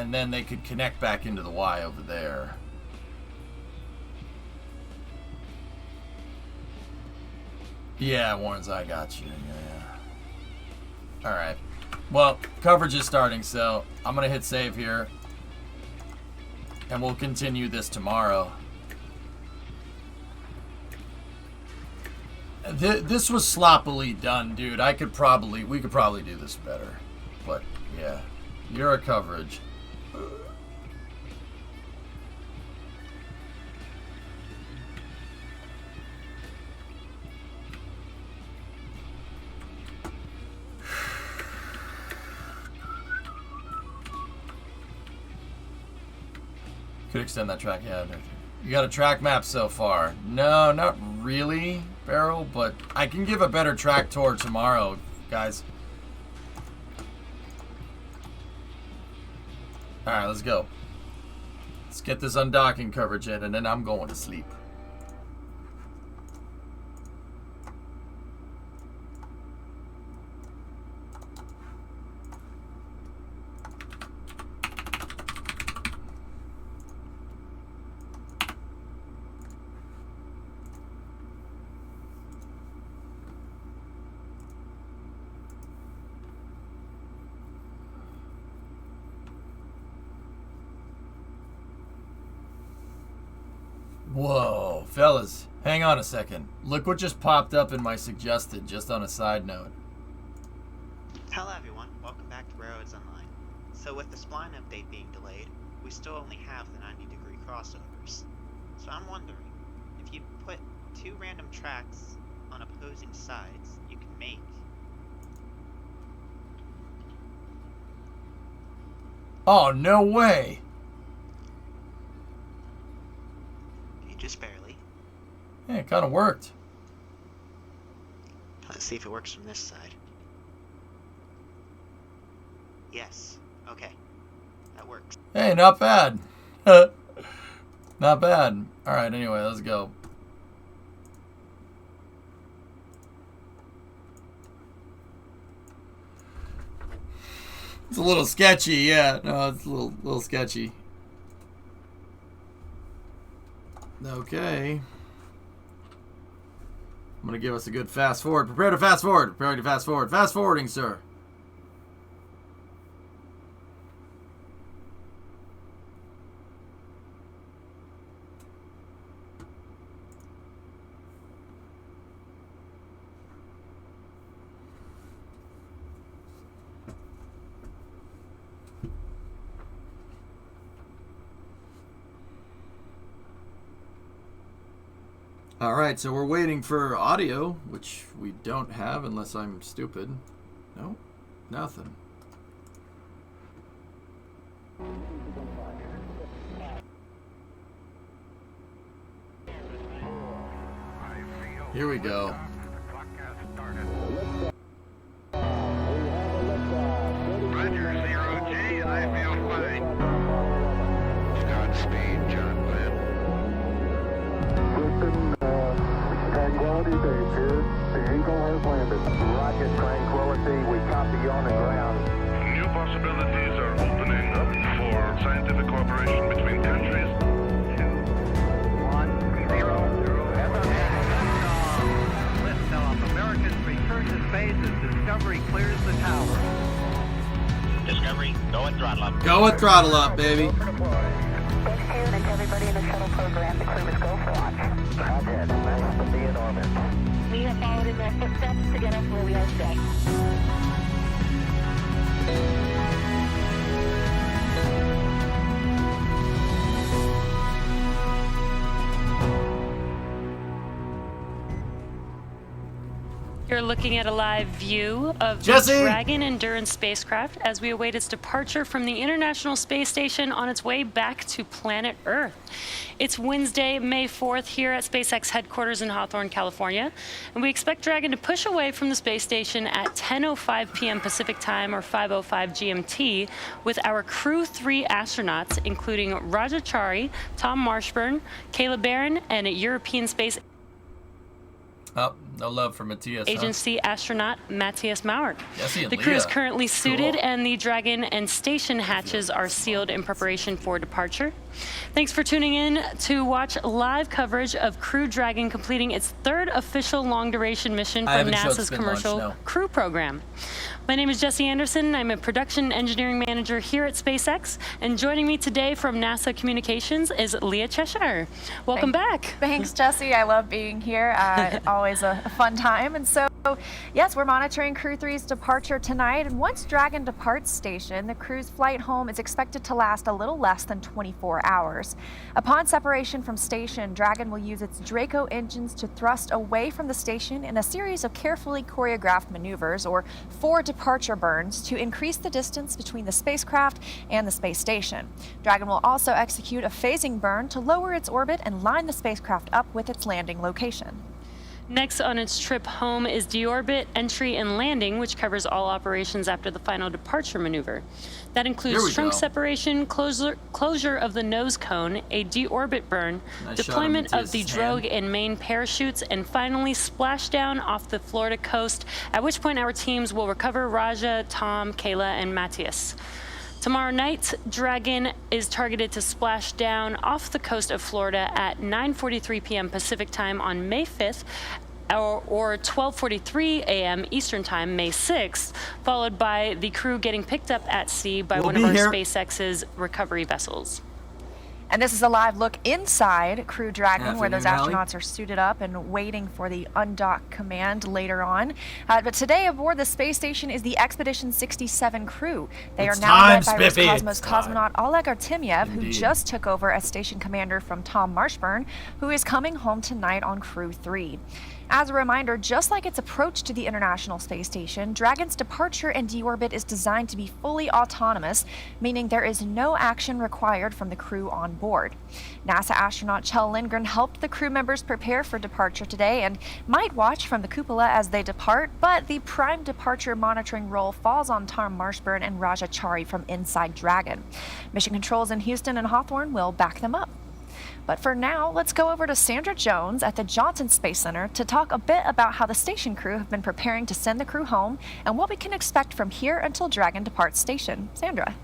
and then they could connect back into the Y over there. Yeah, Warren's, I got you. Yeah. Alright. Well, coverage is starting, so I'm going to hit save here. And we'll continue this tomorrow. This was sloppily done, dude. we could probably do this better. But, yeah. Euro coverage. Could extend that track, yeah. You got a track map so far? No, not really, Barrel, but I can give a better track tour tomorrow, guys. Alright, let's go. Let's get this undocking coverage in, and then I'm going to sleep. Whoa, fellas, hang on a second. Look what just popped up in my suggested, just on a side note. Hello everyone, welcome back to Railroads Online. So with the spline update being delayed, we still only have the 90-degree crossovers. So I'm wondering, if you put two random tracks on opposing sides, you can make... Oh, no way! Just barely. Yeah, it kind of worked. Let's see if it works from this side. Yes. Okay. That works. Hey, not bad. Not bad. Alright, anyway, let's go. It's a little sketchy, yeah. No, it's a little sketchy. Okay. I'm going to give us a good fast forward. Prepare to fast forward. Prepare to fast forward. Fast forwarding, sir. Alright, so we're waiting for audio, which we don't have unless I'm stupid. No, nothing. Here we go. Roger, 0G, I feel fine. Godspeed, John Glenn. Tranquility Base here. The Eagle has landed. Rocket Tranquility, we copy you on the ground. New possibilities are opening up for scientific cooperation between countries. 2, 1, 0, 0. Liftoff. Americans return to space as Discovery clears the tower. Discovery, go and throttle up. Go and throttle up, baby. Thanks to you and to everybody in the shuttle program. The crew is go for launch. Roger. Nice to be in orbit. We have followed in their footsteps to get us where we are today. You're looking at a live view of Jesse! the Dragon Endurance spacecraft as we await its departure from the International Space Station on its way back to planet Earth. It's Wednesday, May 4th here at SpaceX headquarters in Hawthorne, California, and we expect Dragon to push away from the space station at 10:05 p.m. Pacific Time or 5:05 GMT with our Crew-3 astronauts, including Raja Chari, Tom Marshburn, Caleb Barron, and European Space... Oh, No love for Matthias. Agency astronaut Matthias Maurer. Jesse and The crew is Leah. currently suited, Cool. and the Dragon and station hatches are sealed in preparation for departure. Thanks for tuning in to watch live coverage of Crew Dragon completing its third official long-duration mission I from haven't showed NASA's Spin Launch, commercial no. Crew program. My name is Jesse Anderson. I'm a production engineering manager here at SpaceX, and joining me today from NASA Communications is Leah Cheshire. Welcome back. Thanks, Jesse. I love being here. Always a fun time. And so, yes, we're monitoring Crew-3's departure tonight. And once Dragon departs station, the crew's flight home is expected to last a little less than 24 hours. Upon separation from station, Dragon will use its Draco engines to thrust away from the station in a series of carefully choreographed maneuvers, or 4 departure burns, to increase the distance between the spacecraft and the space station. Dragon will also execute a phasing burn to lower its orbit and line the spacecraft up with its landing location. Next on its trip home is deorbit, entry, and landing, which covers all operations after the final departure maneuver. That Here includes we trunk go. separation, closure of the nose cone, a deorbit burn, Nice shot of deployment of the Matthias's drogue hand. and main parachutes, and finally splashdown off the Florida coast, at which point our teams will recover Raja, Tom, Kayla, and Matthias. Tomorrow night, Dragon is targeted to splash down off the coast of Florida at 9:43 p.m. Pacific time on May 5th, or 12:43 a.m. Eastern time, May 6th, followed by the crew getting picked up at sea by We'll one of be our here. SpaceX's recovery vessels. And this is a live look inside Crew Dragon, where those Afternoon, astronauts are suited up and waiting for the undock command later on. But today aboard the space station is the Expedition 67 crew. They It's are now time, led by Spiffy. Roscosmos It's time. cosmonaut Oleg Artemyev, who Indeed. just took over as station commander from Tom Marshburn, who is coming home tonight on Crew-3. As a reminder, just like its approach to the International Space Station, Dragon's departure and deorbit is designed to be fully autonomous, meaning there is no action required from the crew on board. NASA astronaut Kjell Lindgren helped the crew members prepare for departure today and might watch from the cupola as they depart, but the prime departure monitoring role falls on Tom Marshburn and Raja Chari from inside Dragon. Mission controls in Houston and Hawthorne will back them up. But for now, let's go over to Sandra Jones at the Johnson Space Center to talk a bit about how the station crew have been preparing to send the crew home and what we can expect from here until Dragon departs station. Sandra.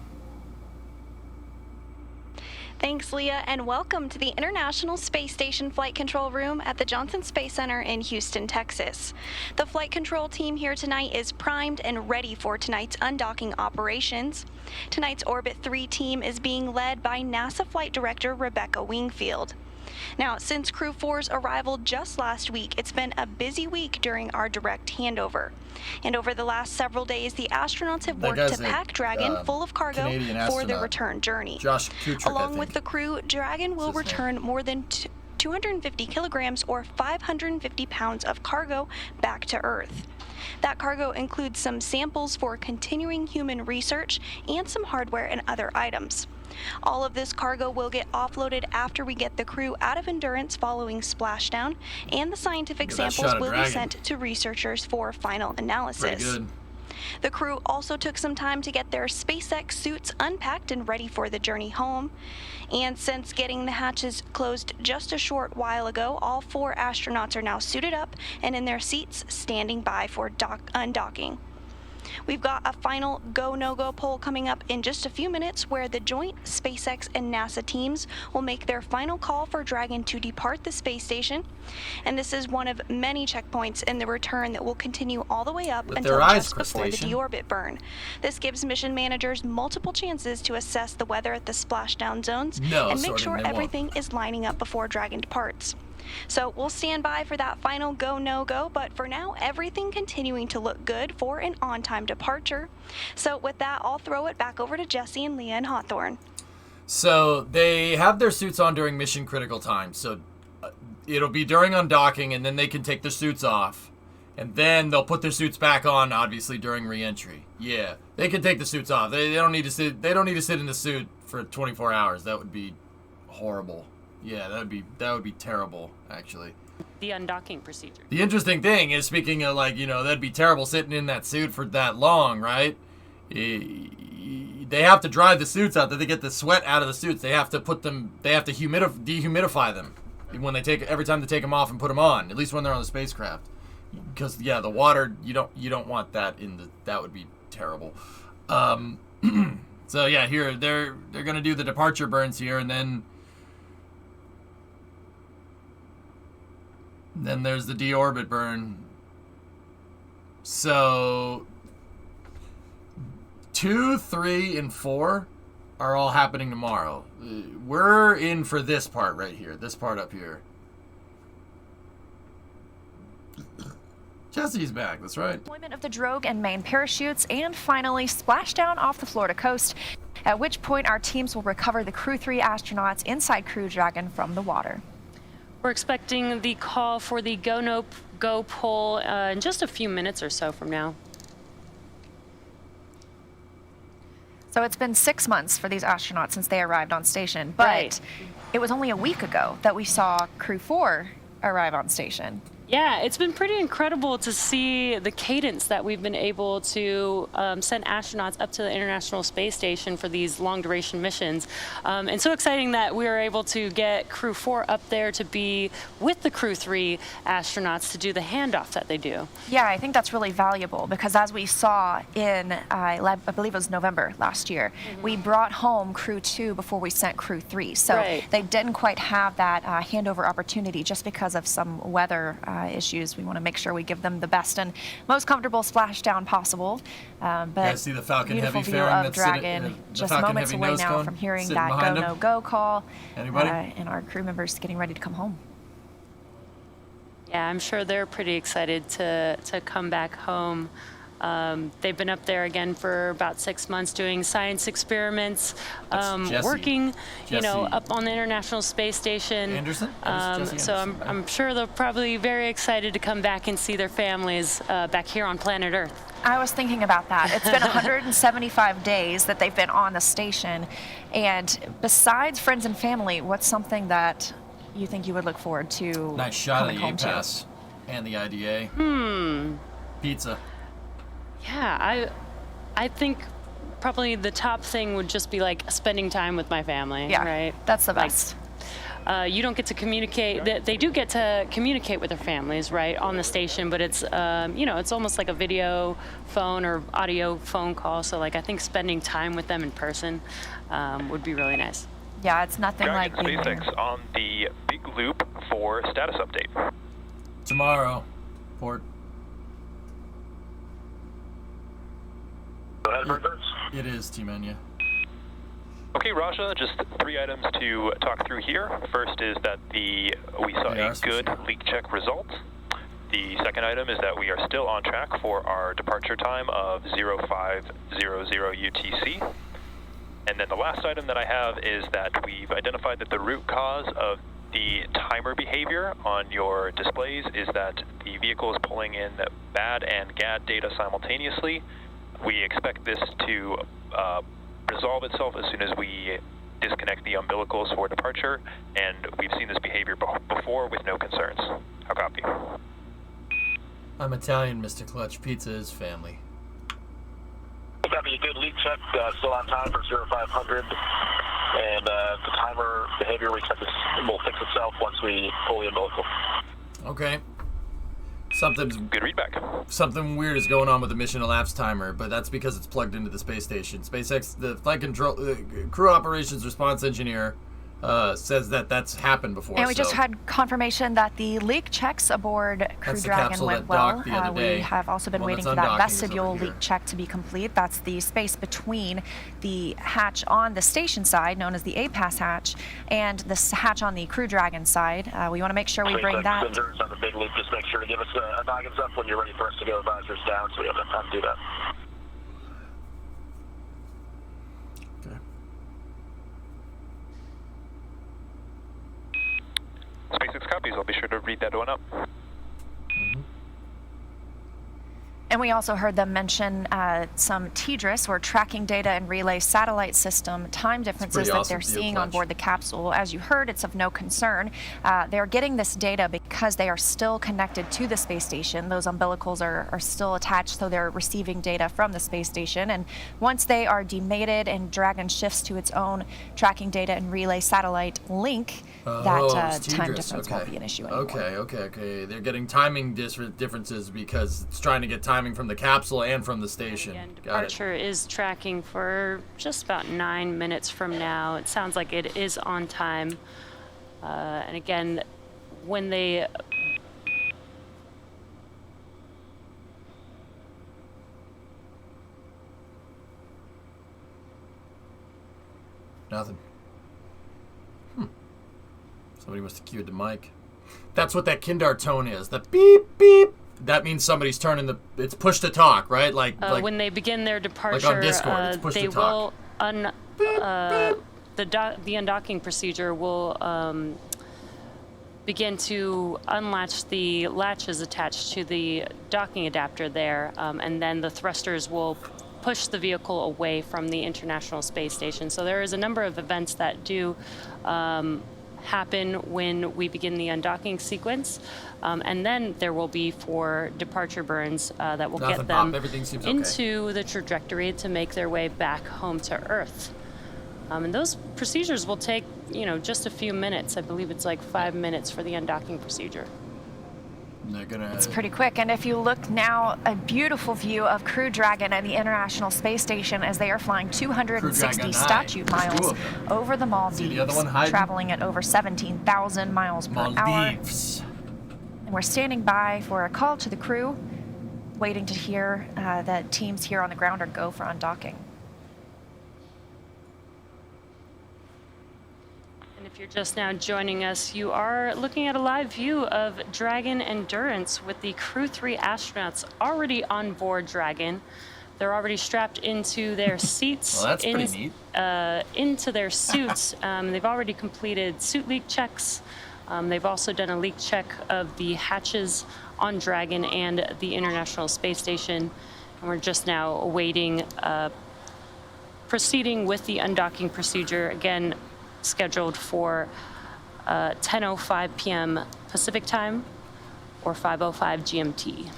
Thanks, Leah, and welcome to the International Space Station Flight Control Room at the Johnson Space Center in Houston, Texas. The flight control team here tonight is primed and ready for tonight's undocking operations. Tonight's Orbit 3 team is being led by NASA Flight Director Rebecca Wingfield. Now, since Crew 4's arrival just last week, it's been a busy week during our direct handover. And over the last several days, the astronauts have That worked guy's to a, pack Dragon full of cargo Canadian for the astronaut. return journey. Josh Kutrick, I Along think. with the crew, Dragon will What's his return more than 250 kilograms or 550 pounds of cargo back to Earth. That cargo includes some samples for continuing human research and some hardware and other items. All of this cargo will get offloaded after we get the crew out of Endurance following splashdown, and the scientific Look at that samples shot of will be Dragon. sent to researchers for final analysis. Pretty good. The crew also took some time to get their SpaceX suits unpacked and ready for the journey home. And since getting the hatches closed just a short while ago, all 4 astronauts are now suited up and in their seats, standing by for undocking. We've got a final go-no-go poll coming up in just a few minutes where the joint SpaceX and NASA teams will make their final call for Dragon to depart the space station. And this is one of many checkpoints in the return that will continue all the way up With until their eyes, just before the crustacean. deorbit burn. This gives mission managers multiple chances to assess the weather at the splashdown zones No, and make sorry, sure they won't. everything is lining up before Dragon departs. So we'll stand by for that final go-no-go, but for now, everything continuing to look good for an on-time departure. So with that, I'll throw it back over to Jesse and Leah and Hawthorne. So they have their suits on during mission critical time. So it'll be during undocking, and then they can take their suits off. And then they'll put their suits back on, obviously, during re-entry. Yeah, they can take the suits off. They don't need to sit. They don't need to sit in the suit for 24 hours. That would be horrible. Yeah, that would be terrible, actually. The undocking procedure. The interesting thing is, speaking of, like, that'd be terrible sitting in that suit for that long, right? They have to dry the suits out. They get the sweat out of the suits. They have to put them. They have to dehumidify them when every time they take them off and put them on. At least when they're on the spacecraft. because yeah, the water you don't want that in the, that would be terrible. So yeah, here they're gonna do the departure burns here, and then there's the deorbit burn. So 2, 3, and 4 are all happening tomorrow. We're in for this part right here, this part up here. Jesse's back, that's right. Deployment of the drogue and main parachutes, and finally splashdown off the Florida coast, at which point our teams will recover the Crew-3 astronauts inside Crew Dragon from the water. We're expecting the call for the Go No Go poll in just a few minutes or so from now. So it's been 6 months for these astronauts since they arrived on station, but Right. it was only a week ago that we saw Crew-4 arrive on station. Yeah, it's been pretty incredible to see the cadence that we've been able to send astronauts up to the International Space Station for these long-duration missions. And so exciting that we were able to get Crew-4 up there to be with the Crew-3 astronauts to do the handoff that they do. Yeah, I think that's really valuable because as we saw in, I believe it was November last year, we brought home Crew-2 before we sent Crew-3. So Right. they didn't quite have that handover opportunity just because of some weather issues. We want to make sure we give them the best and most comfortable splashdown possible. But Guys see the Falcon beautiful Heavy view fairing of that's sitting- Dragon, the just Falcon moments Heavy away nose now cone from hearing sitting that behind go, him? no, go call. Anybody? And our crew members getting ready to come home. Yeah, I'm sure they're pretty excited to come back home. They've been up there again for about 6 months doing science experiments, That's Jesse. working, you know, Jesse. up on the International Space Station. Anderson? Jesse So Anderson, I'm sure they're probably very excited to come back and see their families back here on planet Earth. I was thinking about that. It's been 175 days that they've been on the station. And besides friends and family, what's something that you think you would look forward to Nice shot of coming the home to? A-Pass and the IDA. Pizza. Yeah, I think probably the top thing would just be like spending time with my family, Yeah, right? that's the Like, best. you don't get to communicate. They do get to communicate with their families, right, on the station. But it's, you know, it's almost like a video phone or audio phone call. So, like, I think spending time with them in person would be really nice. Yeah, it's nothing like Dragon being there. SpaceX on the big loop for status update. Tomorrow. Port. Go ahead, Burgers. It is, T-Mania. Okay, Raja, just 3 items to talk through here. First is that we saw Yeah, a that's for good sure. leak check result. The second item is that we are still on track for our departure time of 0500 UTC. And then the last item that I have is that we've identified that the root cause of the timer behavior on your displays is that the vehicle is pulling in BAD and GAD data simultaneously. We expect this to resolve itself as soon as we disconnect the umbilicals for departure, and we've seen this behavior before with no concerns. How copy? I'm Italian, Mr. Clutch. Pizza is family. That'd be a good leak check, still on time for 0500. And the timer behavior we expect will fix itself once we pull the umbilical. Okay. Good readback. Something weird is going on with the mission elapsed timer, but that's because it's plugged into the space station. SpaceX, the flight control, crew operations response engineer, says that that's happened before. And we just so- had confirmation that the leak checks aboard Crew That's the Dragon capsule went that well. docked the other day. We have also been One waiting that's for that undocking is over vestibule here. leak check to be complete. That's the space between the hatch on the station side, known as the A-Pass hatch, and the hatch on the Crew Dragon side. We want to make sure we bring that. Sensors on the big loop, just make sure to give us a noggins up when you're ready for us to go visors down so we have enough time to do that. Okay. SpaceX copies. I'll be sure to read that one up. And we also heard them mention some TDRS, or tracking data and relay satellite system time differences that they're seeing on board the capsule. As you heard, it's of no concern. They're getting this data because they are still connected to the space station. Those umbilicals are still attached, so they're receiving data from the space station. And once they are demated and Dragon shifts to its own tracking data and relay satellite link, that time difference won't be an issue anymore. Okay. They're getting timing differences because it's trying to get timing from the capsule and from the station. Again, departure is tracking for just about 9 minutes from now. It sounds like it is on time. And again, when they... Nothing. Somebody must have cued the mic. That's what that Kindar tone is. The beep, beep. That means somebody's turning the... It's push to talk, right? Like when they begin their departure, like on Discord, it's push they to talk. will... the undocking procedure will begin to unlatch the latches attached to the docking adapter there, and then the thrusters will push the vehicle away from the International Space Station. So there is a number of events that do happen when we begin the undocking sequence, and then there will be 4 departure burns that will get them into the trajectory to make their way back home to Earth. And those procedures will take, just a few minutes. I believe it's like 5 minutes for the undocking procedure. It's pretty quick. And if you look now, a beautiful view of Crew Dragon and the International Space Station as they are flying 260 statute miles over the Maldives, traveling at over 17,000 miles per hour. And we're standing by for a call to the crew, waiting to hear that teams here on the ground are go for undocking. If you're just now joining us, you are looking at a live view of Dragon Endurance with the Crew-3 astronauts already on board Dragon. They're already strapped into their seats, well, that's pretty neat. Into their suits. They've already completed suit leak checks. They've also done a leak check of the hatches on Dragon and the International Space Station. And we're just now awaiting proceeding with the undocking procedure. Again, scheduled for 10:05 p.m. Pacific time or 5:05 GMT.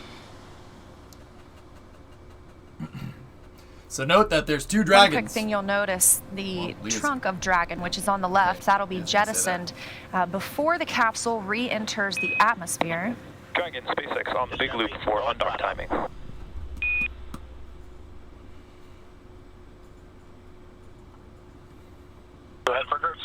So note that there's 2 dragons. One quick thing you'll notice, the trunk of Dragon, which is on the left, that'll be jettisoned before the capsule re-enters the atmosphere. Dragon SpaceX on the big loop for undock timing. Go ahead, Frederick.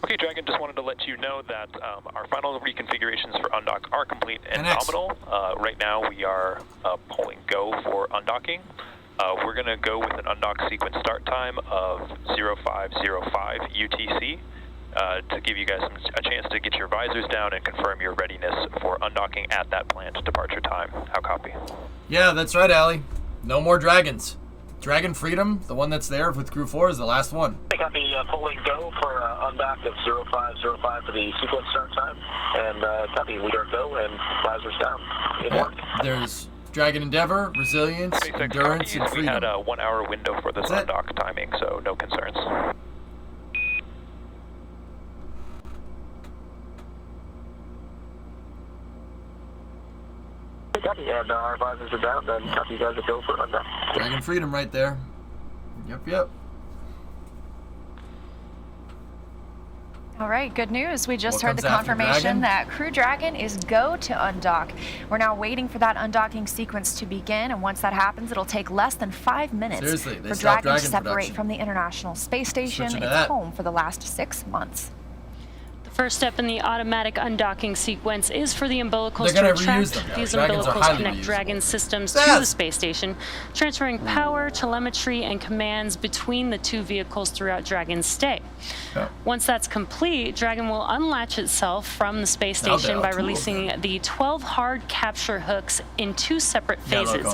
Okay, Dragon, just wanted to let you know that our final reconfigurations for undock are complete and nominal. Right now we are pulling go for undocking. We're going to go with an undock sequence start time of 0505 UTC to give you guys a chance to get your visors down and confirm your readiness for undocking at that planned departure time. How copy? Yeah, that's right, Allie. No more dragons. Dragon Freedom, the one that's there with Crew 4, is the last one. I got the pulling go for undock of 0505 for the sequence start time. And copy, we are go and visors down. There's Dragon Endeavor, Resilience, SpaceX Endurance, and Freedom. We had a 1 hour window for this undock timing, so no concerns. Copy, and our visors are down, then copy, you guys are go for undock. Dragon Freedom right there. Yep. All right, good news. We just heard the confirmation that Crew Dragon is go to undock. We're now waiting for that undocking sequence to begin, and once that happens, it'll take less than 5 minutes for Dragon to separate from the International Space Station. It's home for the last 6 months. First step in the automatic undocking sequence is for the umbilicals to retract. These umbilicals connect Dragon systems to the space station, transferring power, telemetry, and commands between the 2 vehicles throughout Dragon's stay. Once that's complete, Dragon will unlatch itself from the space station by releasing the 12 hard capture hooks in 2 separate phases.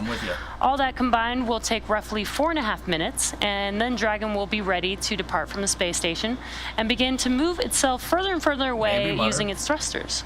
All that combined will take roughly 4.5 minutes, and then Dragon will be ready to depart from the space station and begin to move itself further and further away using its thrusters.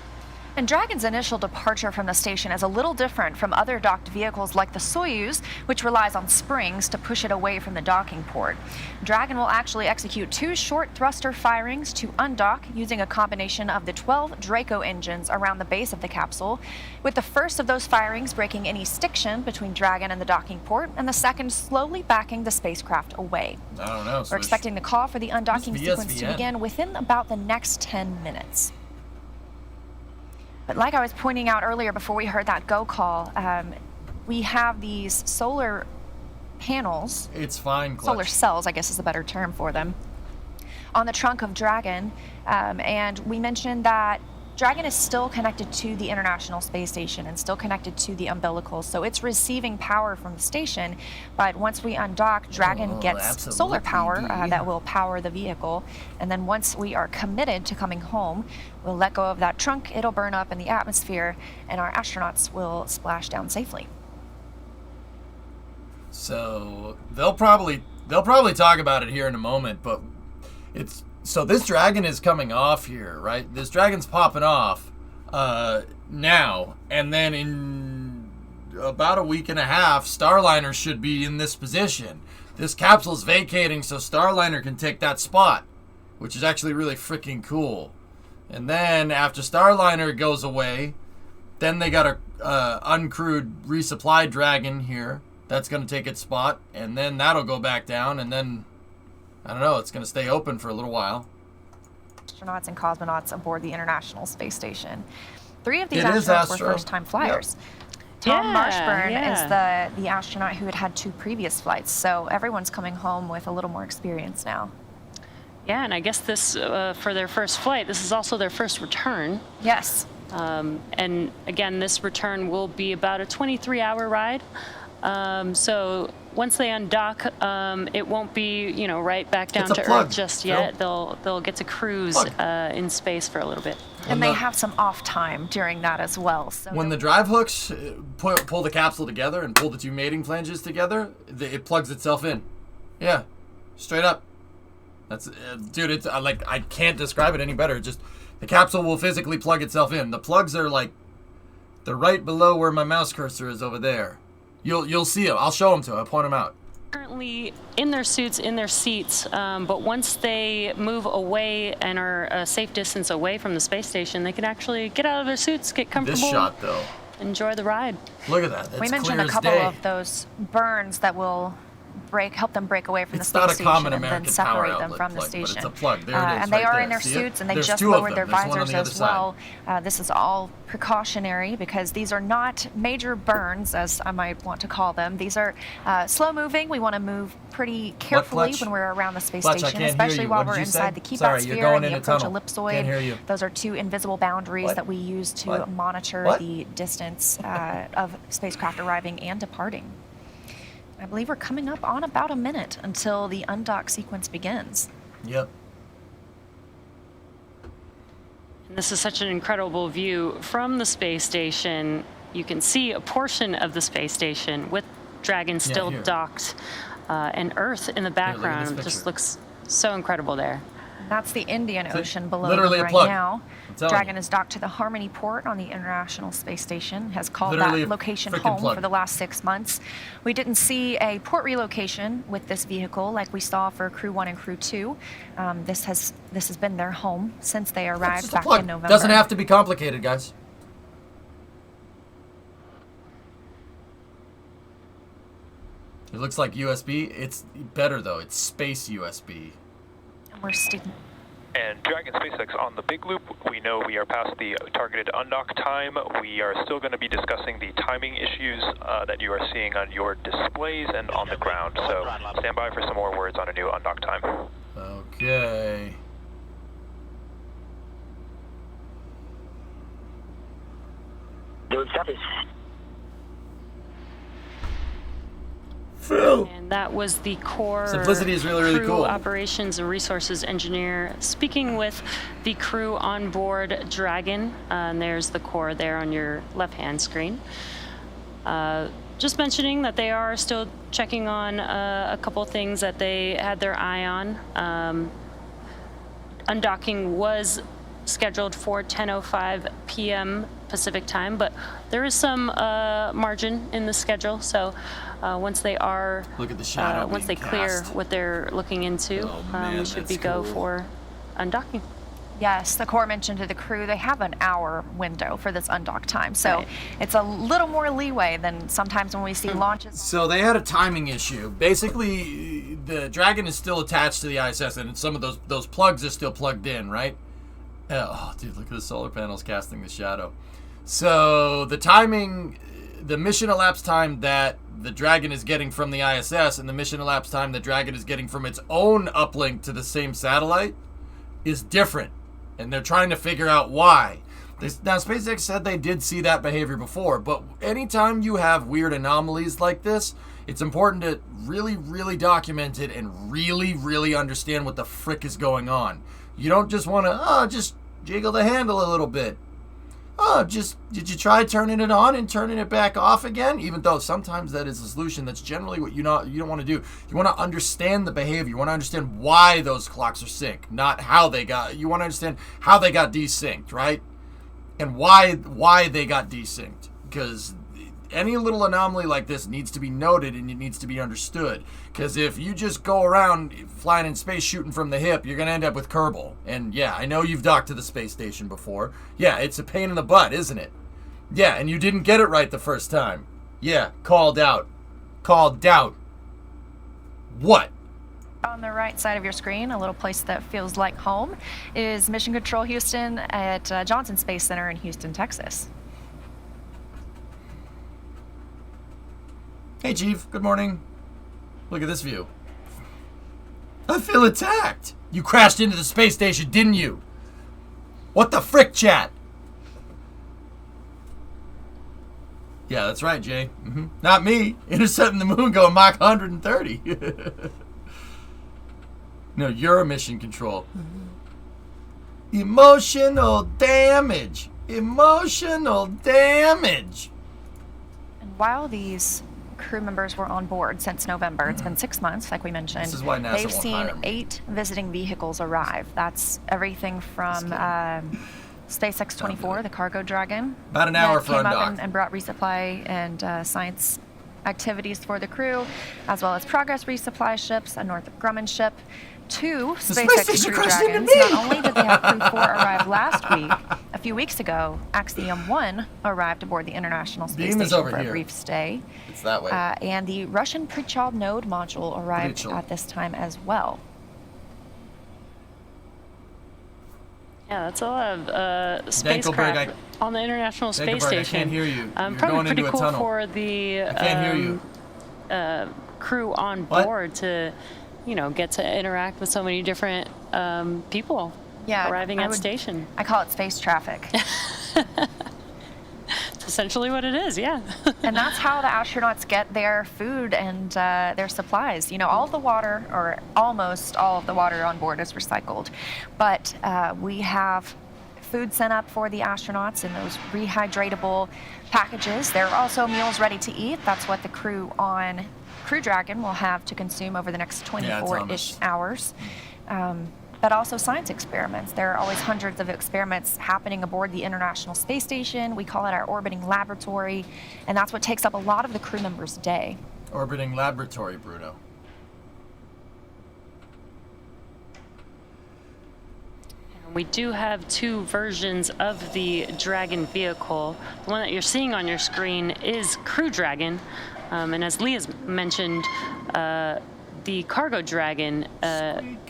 And Dragon's initial departure from the station is a little different from other docked vehicles like the Soyuz, which relies on springs to push it away from the docking port. Dragon will actually execute 2 short thruster firings to undock using a combination of the 12 Draco engines around the base of the capsule, with the first of those firings breaking any stiction between Dragon and the docking port, and the second slowly backing the spacecraft away. I don't know. We're expecting the call for the undocking sequence to VSVN. begin within about the next 10 minutes. But like I was pointing out earlier before we heard that go call, we have these solar panels. It's fine, Clutch. Solar cells, I guess is a better term for them, on the trunk of Dragon. And we mentioned that Dragon is still connected to the International Space Station and still connected to the umbilical, so it's receiving power from the station. But once we undock, Dragon gets solar power that will power the vehicle. And then once we are committed to coming home, we'll let go of that trunk, it'll burn up in the atmosphere, and our astronauts will splash down safely. So they'll probably talk about it here in a moment, but it's so this Dragon is coming off here, right? This Dragon's popping off now, and then in about a week and a half, Starliner should be in this position. This capsule's vacating so Starliner can take that spot, which is actually really freaking cool. And then after Starliner goes away, then they got a uncrewed resupply Dragon here. That's going to take its spot, and then that'll go back down, and then, I don't know, it's going to stay open for a little while. Astronauts and cosmonauts aboard the International Space Station. 3 of these It is astronauts were Astro. first-time flyers. Yep. Tom Marshburn yeah. is the astronaut who had had 2 previous flights, so everyone's coming home with a little more experience now. Yeah, and I guess this, for their first flight, this is also their first return. Yes. And again, this return will be about a 23-hour ride. So once they undock, it won't be, right back down to Earth just yet. They'll get to cruise in space for a little bit. And they have some off time during that as well. So when the drive hooks pull the capsule together and pull the 2 mating flanges together, it plugs itself in. Yeah, straight up. That's dude. It's I can't describe it any better. Just the capsule will physically plug itself in. The plugs are they're right below where my mouse cursor is over there. You'll see them. I'll show them to you. I'll point them out. Currently in their suits, in their seats, but once they move away and are a safe distance away from the space station, they can actually get out of their suits, get comfortable. This shot, though. Enjoy the ride. Look at that. That's we mentioned clear a as couple day. of those burns that will help them break away from It's the not space a common station and American then separate power them outlet from the plug, but station. it's a plug. There it is, And they right are there. in their See it? suits, and they There's just 2 of lowered them. their There's one on visors the other as well. This is all precautionary because these are not major burns, as I might want to call them. These are slow moving. We want to move pretty carefully Clutch? when we're around the space Clutch, I station, can't hear especially you. while What did we're you say? inside the keep Sorry, out you're sphere going and the in a approach tunnel. ellipsoid. Can't hear you. Those are 2 invisible boundaries What? that we use to What? monitor What? the distance of spacecraft arriving and departing. I believe we're coming up on about a minute until the undock sequence begins. Yep. And this is such an incredible view from the space station. You can see a portion of the space station with Dragon still here. docked, and Earth in the look at this background. picture. Just looks so incredible there. That's the Indian Ocean below literally them a right plug. now. I'm telling Dragon you. is docked to the Harmony port on the International Space Station, has called Literally that a location freaking home plug. for the last 6 months. We didn't see a port relocation with this vehicle like we saw for Crew-1 and Crew-2. This has been their home since they It's arrived just a back plug. in November. Doesn't have to be complicated, guys. It looks like USB. It's better though. It's space USB. We're And Dragon SpaceX on the big loop, we know we are past the targeted undock time. We are still going to be discussing the timing issues that you are seeing on your displays and on the ground. So stand by for some more words on a new undock time. Okay. Phil. And that was the core Simplicity is really, really crew cool. operations and resources engineer speaking with the crew on board Dragon. And there's the core there on your left-hand screen. Just mentioning that they are still checking on a couple things that they had their eye on. Undocking was scheduled for 10:05 p.m. Pacific time, but there is some margin in the schedule. So once they are, Look at the shadow once they being clear cast. what they're looking into, Oh, man, we should that's be go cool. for undocking. Yes, the Corps mentioned to the crew they have an hour window for this undock time, so Right. it's a little more leeway than sometimes when we see launches. So they had a timing issue. Basically, the Dragon is still attached to the ISS, and some of those plugs are still plugged in, right? Oh, dude, look at the solar panels casting the shadow. So the timing, the mission elapsed time that the Dragon is getting from the ISS and the mission elapsed time the Dragon is getting from its own uplink to the same satellite is different. And they're trying to figure out why. Now, SpaceX said they did see that behavior before, but anytime you have weird anomalies like this, it's important to really, really document it and really, really understand what the frick is going on. You don't just want to, just jiggle the handle a little bit. Did you try turning it on and turning it back off again? Even though sometimes that is a solution, that's generally what you don't want to do. You want to understand the behavior. You want to understand why those clocks are synced, not how they got. You want to understand how they got desynced, right? And why they got desynced. Because any little anomaly like this needs to be noted and it needs to be understood. Because if you just go around flying in space shooting from the hip, you're going to end up with Kerbal. And yeah, I know you've docked to the space station before. Yeah, it's a pain in the butt, isn't it? Yeah, and you didn't get it right the first time. Yeah, called out. Called out. What? On the right side of your screen, a little place that feels like home, is Mission Control Houston at Johnson Space Center in Houston, Texas. Hey, Chief. Good morning. Look at this view. I feel attacked. You crashed into the space station, didn't you? What the frick, chat? Yeah, that's right, Jay. Not me. Intercepting the moon going Mach 130. No, you're a mission control. Emotional damage. Emotional damage. And while these crew members were on board since November, it's been 6 months, like we mentioned. This is why NASA They've won't seen hire me. 8 visiting vehicles arrive. That's everything from SpaceX 24, the cargo Dragon. About an hour that for came up undock. and brought resupply and science activities for the crew, as well as Progress resupply ships, a Northrop Grumman ship, 2 space SpaceX station Crew crashed into Dragons. me. Not only did they have Crew 4 arrive last week, a few weeks ago, Axiom 1 arrived aboard the International Space Beam is Station over for a here. brief stay. It's that way. And the Russian Pre-Child node module arrived Pre-child. at this time as well. Yeah, that's a lot of Dankelberg, spacecraft on the International Space Dankelberg, I Station. can't hear you. You're Probably going pretty into a cool tunnel. for the I can't hear you. crew on What? board to, get to interact with so many different people arriving I at would- station. I call it space traffic. It's essentially what it is, yeah. And that's how the astronauts get their food and their supplies. All of the water, or almost all of the water on board, is recycled. But we have food sent up for the astronauts in those rehydratable packages. There are also meals ready to eat. That's what the crew on Crew Dragon will have to consume over the next Yeah, it's 24-ish hummus. hours. But also science experiments. There are always hundreds of experiments happening aboard the International Space Station. We call it our orbiting laboratory, and that's what takes up a lot of the crew members' day. Orbiting laboratory, Bruno. We do have 2 versions of the Dragon vehicle. The one that you're seeing on your screen is Crew Dragon, and as Lee has mentioned, the Cargo Dragon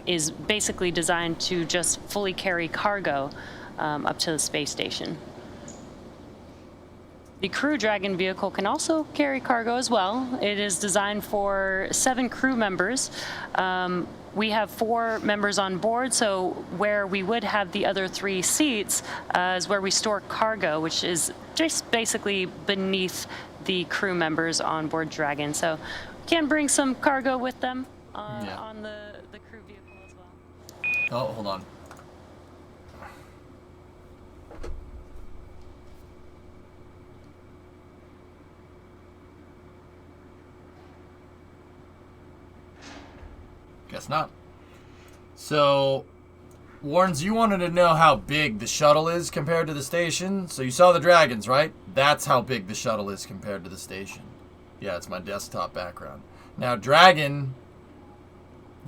is basically designed to just fully carry cargo up to the space station. The Crew Dragon vehicle can also carry cargo as well. It is designed for 7 crew members. We have 4 members on board, so where we would have the other 3 seats is where we store cargo, which is just basically beneath the crew members on board Dragon. So can bring some cargo with them on the crew vehicle as well. Oh, hold on. Guess not. So, Warrens, you wanted to know how big the shuttle is compared to the station. So you saw the dragons, right? That's how big the shuttle is compared to the station. Yeah, it's my desktop background. Now, Dragon,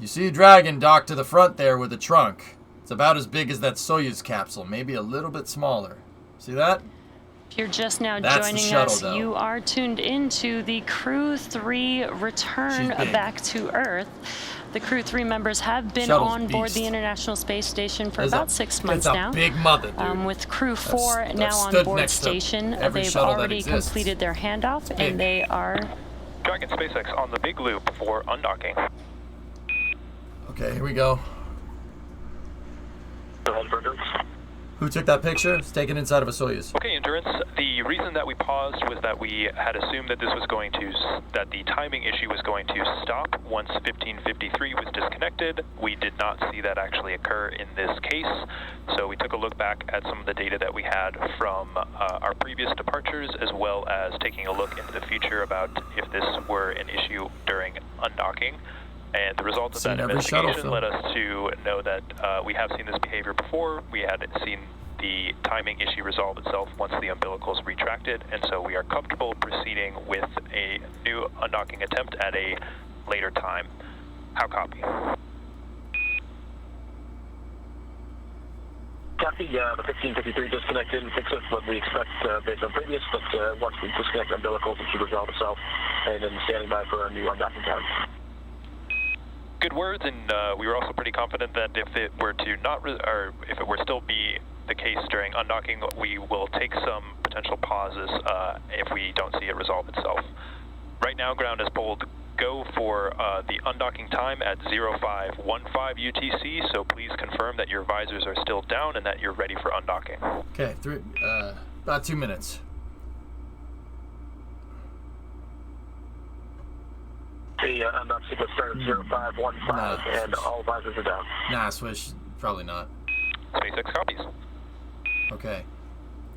you see Dragon docked to the front there with a trunk. It's about as big as that Soyuz capsule, maybe a little bit smaller. See that? If you're just now That's the joining shuttle, us, though. you are tuned into the Crew-3 return She's big. back to Earth. The Crew-3 members have been Shuttle's on board beast. the International Space Station for It's about 6 months it's now. a big mother, dude. With Crew-4 I've now on stood board next to station, every they've shuttle that already exists. completed their handoff, big. and they are... Dragon SpaceX on the big loop for undocking. Okay, here we go. Who took that picture? It's taken inside of a Soyuz. Okay, Endurance. The reason that we paused was that we had assumed that this was going to, that the timing issue was going to stop once 1553 was disconnected. We did not see that actually occur in this case, so we took a look back at some of the data that we had from our previous departures, as well as taking a look into the future about if this were an issue during undocking. And the results of that investigation led us to know that we have seen this behavior before. We had seen the timing issue resolve itself once the umbilicals retracted, and so we are comfortable proceeding with a new undocking attempt at a later time. How copy? Copy, the 1553 disconnected and fix it, what we expect based on previous, but once we disconnect umbilicals, it should resolve itself, and then standing by for a new undocking time. Good words, and we were also pretty confident that if it were to not, or if it were still be the case during undocking, we will take some potential pauses if we don't see it resolve itself. Right now, ground has pulled go for the undocking time at 0515 UTC, so please confirm that your visors are still down and that you're ready for undocking. Okay, about 2 minutes. The undock sequence started at 0515 and all visors are down. Nah, Swish, probably not. SpaceX copies. Okay.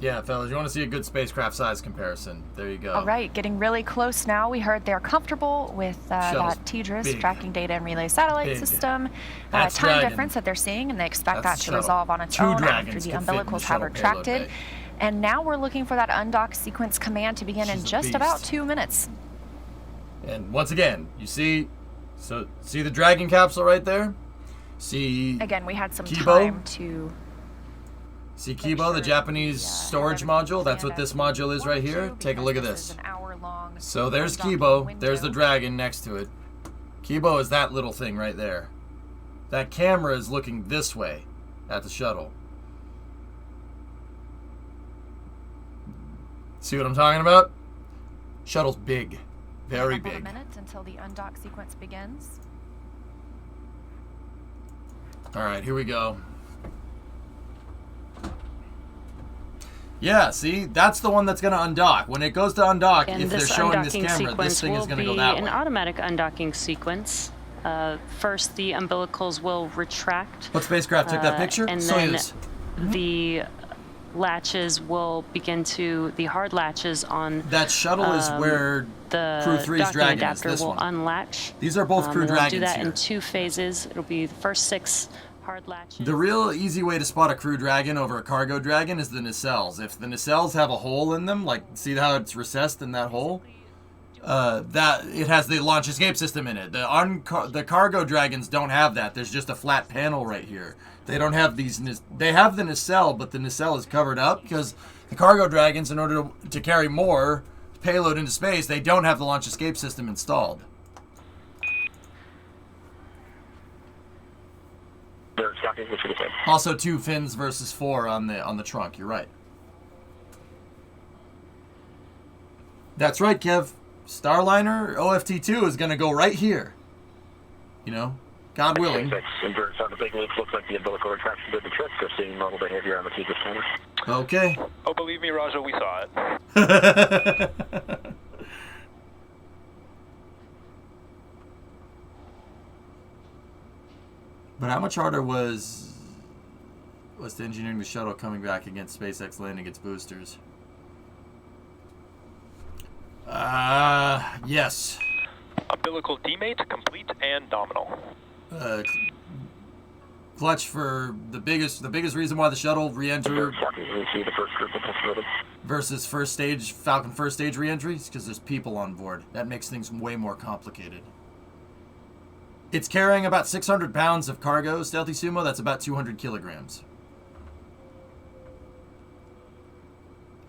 Yeah, fellas, you want to see a good spacecraft size comparison? There you go. All right, getting really close now. We heard they're comfortable with Shuttle's that TDRS, big. tracking data and relay satellite Big. system. That's Time Dragon. difference that they're seeing, and they expect That's that the to shuttle. resolve on its Two own after Dragons the could fit in the umbilicals have shuttle payload retracted. bay. And now we're looking for that undock sequence command to begin in She's a just about beast. 2 minutes. And once again, you see the Dragon capsule right there? See Again, we had some Kibo? time to... See make Kibo, sure the Japanese storage everything's module? That's what planned this as module is we right want here. to, Take a because look at this this. is an hour-long So there's undocking Kibo, window. there's the Dragon next to it. Kibo is that little thing right there. That camera is looking this way at the shuttle. See what I'm talking about? Shuttle's big. Very A couple big. of minutes until the undock sequence begins. Alright, here we go. Yeah, see? That's the one that's going to undock. When it goes to undock, And if they're this showing this undocking camera, sequence this thing is will going to be go that an way. automatic undocking sequence. First, the umbilicals will retract. What spacecraft took that picture? And then Soyuz. the latches will begin to, the hard latches on That shuttle is where the Crew-3's docking Dragon is, adapter this will one. unlatch. These are both Crew and they'll Dragons do that here. in 2 phases. It'll be the first 6 hard latches. The real easy way to spot a Crew Dragon over a cargo dragon is the nacelles. If the nacelles have a hole in them, like see how it's recessed in that hole? That it has the launch escape system in it. The cargo dragons don't have that. There's just a flat panel right here. They don't have these. They have the nacelle, but the nacelle is covered up because the cargo dragons, in order to carry more payload into space, they don't have the launch escape system installed. There's copy, what should we say? Also, 2 fins versus 4 on the trunk. You're right. That's right, Kev. Starliner OFT2 is going to go right here. You know, God willing. SpaceX inverts on the big loop. Looks like the umbilical retraction did the trick. They're seeing normal behavior on the TDRS camera. Okay. Oh, believe me, Raja, we saw it. But how much harder was the engineering the shuttle coming back against SpaceX landing its boosters? Yes. Umbilical demate complete and nominal. clutch for the biggest reason why the shuttle re-entered We see the first group of versus Falcon first stage re-entry is because there's people on board. That makes things way more complicated. It's carrying about 600 pounds of cargo, Stealthy Sumo. That's about 200 kilograms.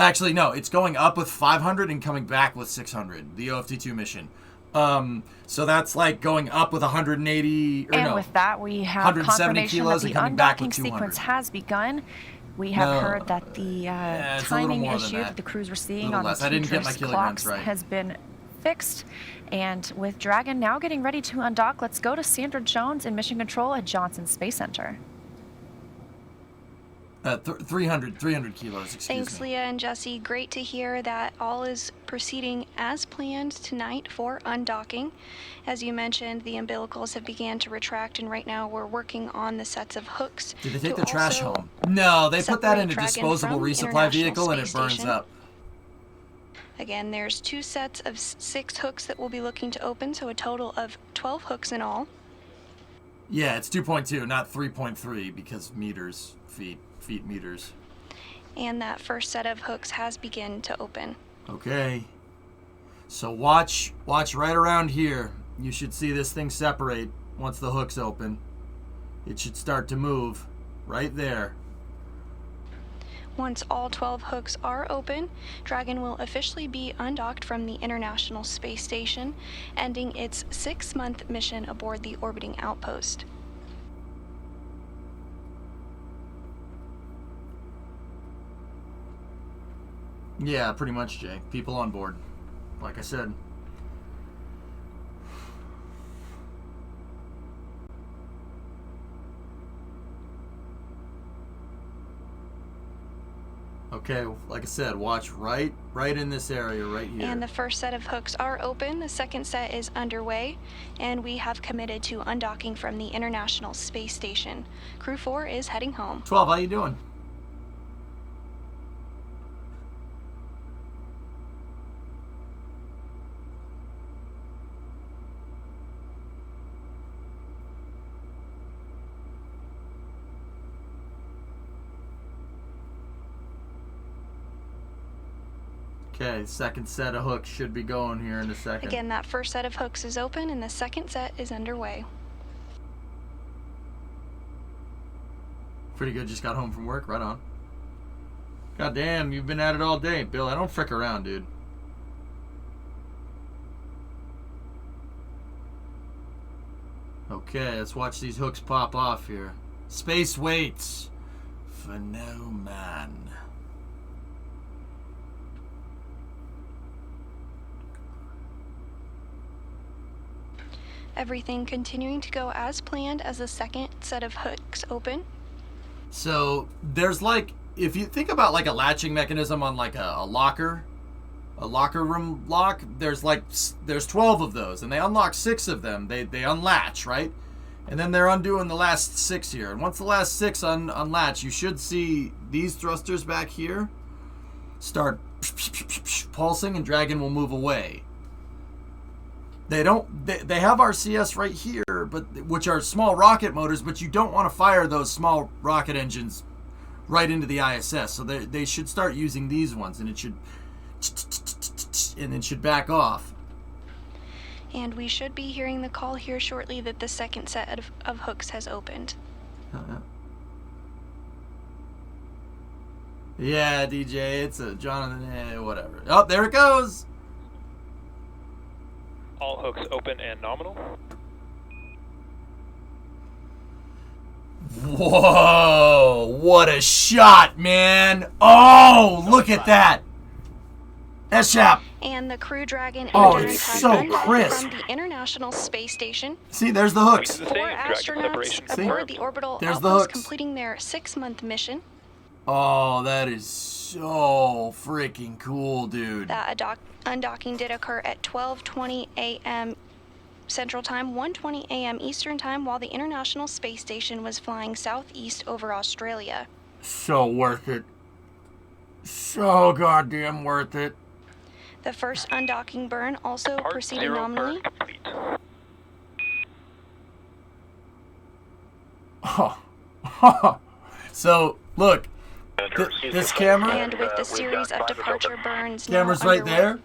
Actually, no, it's going up with 500 and coming back with 600, the OFT-2 mission. So that's like going up with 180, or and no, with that, we have 170 confirmation kilos that and the coming back undocking with 200. sequence has begun. We have heard that the it's a little timing more than issue that. that the crews were A seeing little on the less. I didn't get my teachers' kilograms clocks right. has been fixed. And with Dragon now getting ready to undock, let's go to Sandra Jones in Mission Control at Johnson Space Center. 300 kilos, excuse Thanks, me. Leah and Jesse. Great to hear that all is proceeding as planned tonight for undocking. As you mentioned, the umbilicals have began to retract, and right now we're working on the sets of hooks. Did they take to the trash also home? No, they put that in a separate Dragon disposable from the resupply International vehicle and it Space burns Station. up. Again, there's 2 sets of 6 hooks that we'll be looking to open, so a total of 12 hooks in all. Yeah, it's 2.2, not 3.3 because meters, feet meters. And that first set of hooks has begun to open. Okay. So watch right around here. You should see this thing separate once the hook's open. It should start to move right there. Once all 12 hooks are open, Dragon will officially be undocked from the International Space Station, ending its 6-month mission aboard the orbiting outpost. Yeah, pretty much, Jay. People on board. Like I said. Okay, like I said, watch right in this area right here. And the first set of hooks are open, the second set is underway, and we have committed to undocking from the International Space Station. Crew 4 is heading home. 12, how you doing? Okay, second set of hooks should be going here in a second. Again, that first set of hooks is open, and the second set is underway. Pretty good, just got home from work, right on. God damn, you've been at it all day, Bill. I don't frick around, dude. Okay, let's watch these hooks pop off here. Space waits for no man. Everything continuing to go as planned as the second set of hooks open. So there's like, if you think about like a latching mechanism on like a locker room lock, there's 12 of those, and they unlock 6 of them. They unlatch, right? And then they're undoing the last 6 here. And once the last 6 unlatch, you should see these thrusters back here start pulsing, and Dragon will move away. They have RCS right here, but which are small rocket motors, but you don't want to fire those small rocket engines right into the ISS. So they should start using these ones, and it should back off. And we should be hearing the call here shortly that the second set of hooks has opened. Yeah, DJ, it's a Jonathan, whatever. Oh, there it goes. All hooks open and nominal. Whoa, what a shot, man. Oh, look at that. S-Shap. And the Crew Dragon Oh, engines it's have so undocked crisp. from the International Space Station. See, there's the hooks. The 4 same, Dragon astronauts separation aboard confirmed. the orbital There's the outpost hooks. completing their 6-month mission. Oh, that is so freaking cool, dude. That undocking did occur at 12:20 a.m. Central Time, 1:20 a.m. Eastern Time, while the International Space Station was flying southeast over Australia. So worth it. So goddamn worth it. The first undocking burn also Part proceeded 0 nominally. burn complete. Oh, So, look. This camera. And with the series of departure burns now Camera's right underway. there.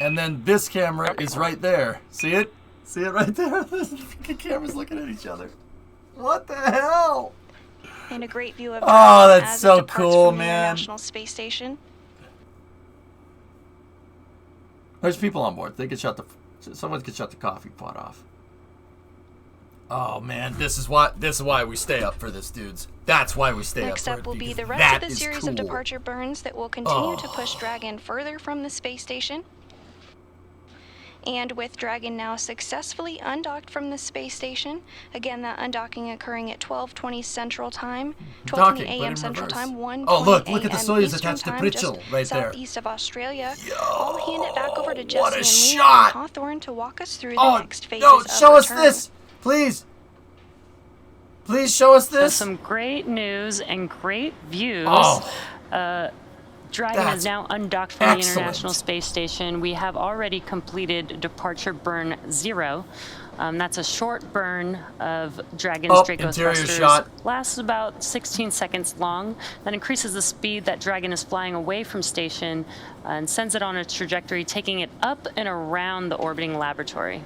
And then this camera is right there. See it? See it right there? The cameras looking at each other. What the hell? And a great view of Oh, Dragon that's as so it departs cool, from the man. International Space Station. There's people on board. They can shut the. Someone can shut the coffee pot off. Oh man, this is why we stay up for this, dudes. That's why we stay Next up for up will it. be Because the rest that of the is series cool. of departure burns that will continue to push Dragon further from the space station. And with Dragon now successfully undocked from the space station, again that undocking occurring at 12:20 Central Time, 12:20 Docking, but a.m. in Central reverse. Time, 1:20 Oh, look at the a.m. Soyuz Eastern attached to Time, Pritchell just right there. southeast of Australia. I'll hand it back over to Jesse what a and shot! Leon Hawthorne to walk us through the Oh, next phases no, of show us return. this, please. Please show us So this. some great news and great views. Oh. Dragon That's is now undocked from excellent. the International Space Station. We have already completed departure burn 0. That's a short burn of Dragon's Draco's interior thrusters. shot. Lasts about 16 seconds long. That increases the speed that Dragon is flying away from station and sends it on a trajectory, taking it up and around the orbiting laboratory.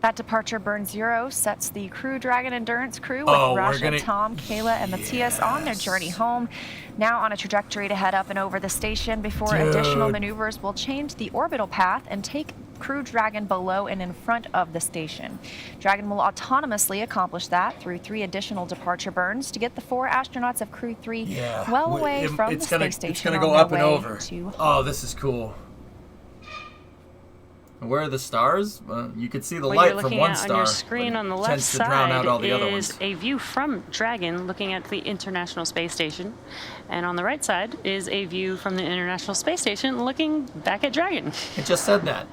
That departure burn 0 sets the Crew Dragon Endurance crew with Oh, we're Russia, gonna- Tom, Kayla, and Matthias on their journey home. Now on a trajectory to head up and over the station before additional Dude. maneuvers will change the orbital path and take Crew Dragon below and in front of the station. Dragon will autonomously accomplish that through 3 additional departure burns to get the 4 astronauts of Crew 3 well away from the space station. It's gonna on go their up and way over. to Oh, this is cool. Where are the stars? You can see the What light you're from looking one at star. on your screen but on the it left tends to drown out all side the other is ones. a view from Dragon looking at the International Space Station. And on the right side is a view from the International Space Station looking back at Dragon. It just said that.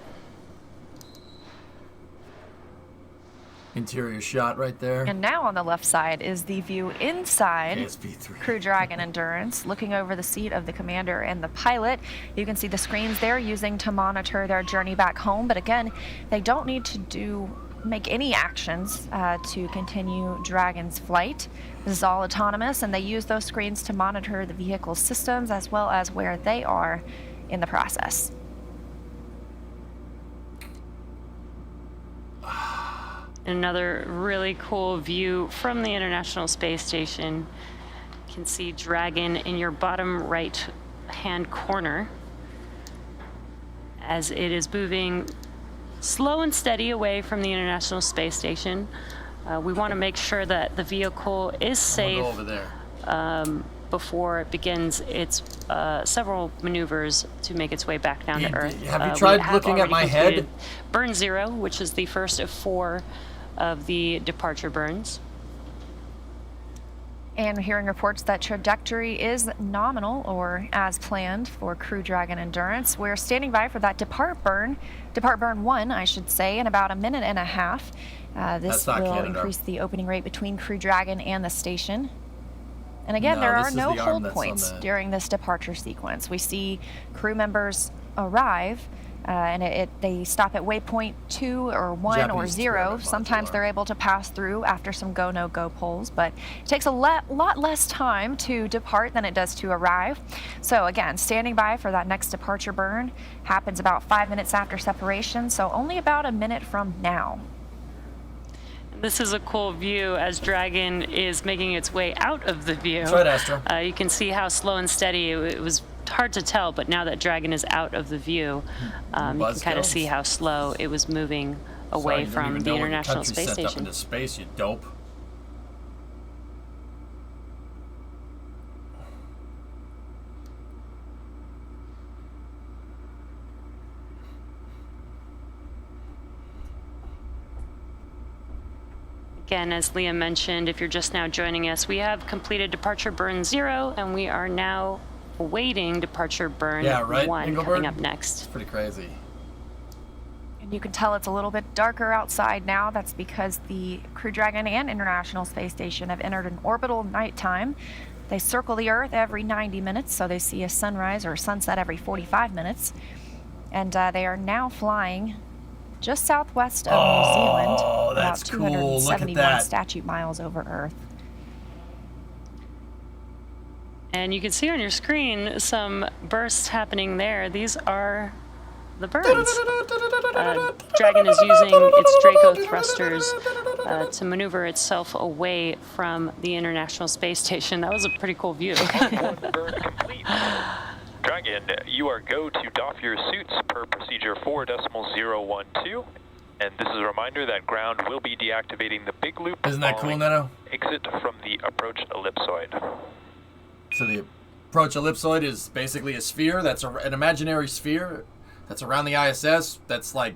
Interior shot right there. And now on the left side is the view inside KSP-3. Crew Dragon Endurance, looking over the seat of the commander and the pilot. You can see the screens they're using to monitor their journey back home, but again, they don't need to make any actions to continue Dragon's flight. This is all autonomous, and they use those screens to monitor the vehicle's systems as well as where they are in the process. Another really cool view from the International Space Station. You can see Dragon in your bottom right hand corner as it is moving slow and steady away from the International Space Station. We want to make sure that the vehicle is I'm gonna safe go over there. before it begins its several maneuvers to make its way back down to Earth. Have you We tried have looking at already my completed head? Burn 0, which is the first of 4 of the departure burns. And we're hearing reports that trajectory is nominal or as planned for Crew Dragon Endurance. We're standing by for that depart burn 1, I should say, in about a minute and a half. This That's not will Canada. increase the opening rate between Crew Dragon and the station. And again, No, there this are is no the arm hold that's on points the- during this departure sequence. We see crew members arrive, and they stop at waypoint 2 or 1 or Japanese 0. experiment Sometimes modular. they're able to pass through after some go, no go polls, but it takes a lot less time to depart than it does to arrive. So again, standing by for that next departure burn happens about 5 minutes after separation, so only about a minute from now. This is a cool view as Dragon is making its way out of the view. That's right, Astra. You can see how slow and steady it was. Hard to tell, but now that Dragon is out of the view, you can Buzz kind of goes. see how slow it was moving Sorry, away you don't from even the know what your International country Space sent up Station. into space, you dope. Again, as Leah mentioned, if you're just now joining us, we have completed departure burn 0, and we are now awaiting departure burn Yeah, right, 1 Engelbert? coming up next. It's pretty crazy. And you can tell it's a little bit darker outside now. That's because the Crew Dragon and International Space Station have entered an orbital nighttime. They circle the Earth every 90 minutes, so they see a sunrise or a sunset every 45 minutes. And they are now flying just southwest of New Zealand, Oh, about that's cool. Look at 271 that. statute miles over Earth. And you can see on your screen some bursts happening there. These are the burns. Dragon is using its Draco thrusters to maneuver itself away from the International Space Station. That was a pretty cool view. One burn complete. Dragon, you are go to doff your suits per procedure 4.012. And this is a reminder that ground will be deactivating the big loop. Isn't that cool, following Neto? Exit from the approach ellipsoid. So the approach ellipsoid is basically a sphere. That's an imaginary sphere that's around the ISS. That's like...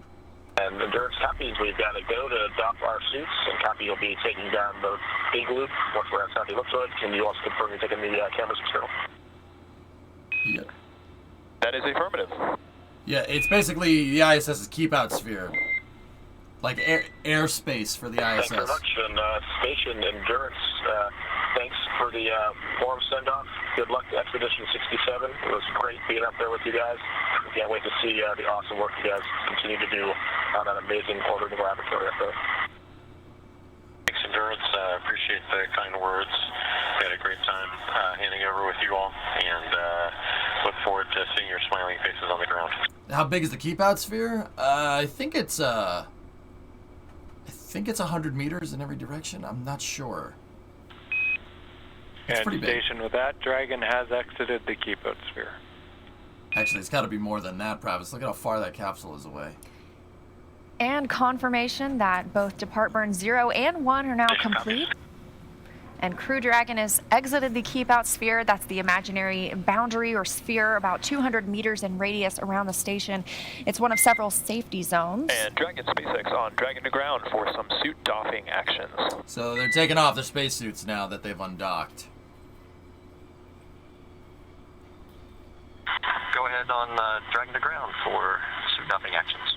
And Endurance copies, we've got to go to dock our suits, and copy will be taking down the big loop once we're outside the ellipsoid. Can you also confirm you're taking the cameras external? Yeah. That is affirmative. Yeah, it's basically the ISS's keep-out sphere. Like airspace for the ISS. Thanks very much. And Station Endurance, thanks for the warm send-off. Good luck to Expedition 67. It was great being up there with you guys. We can't wait to see the awesome work you guys continue to do on that amazing orbiting laboratory up there. Thanks, Endurance. Appreciate the kind words. We had a great time handing over with you all, and look forward to seeing your smiling faces on the ground. How big is the keep-out sphere? I think it's 100 meters in every direction. I'm not sure. It's pretty big. Station with that, Dragon has exited the keep-out sphere. Actually, it's got to be more than that, Travis. Look at how far that capsule is away. And confirmation that both Depart Burn 0 and 1 are now complete. And Crew Dragon has exited the keep-out sphere. That's the imaginary boundary or sphere about 200 meters in radius around the station. It's one of several safety zones. And Dragon SpaceX on Dragon to ground for some suit doffing actions. So they're taking off their spacesuits now that they've undocked. Go ahead on Dragon to ground for suit doffing actions.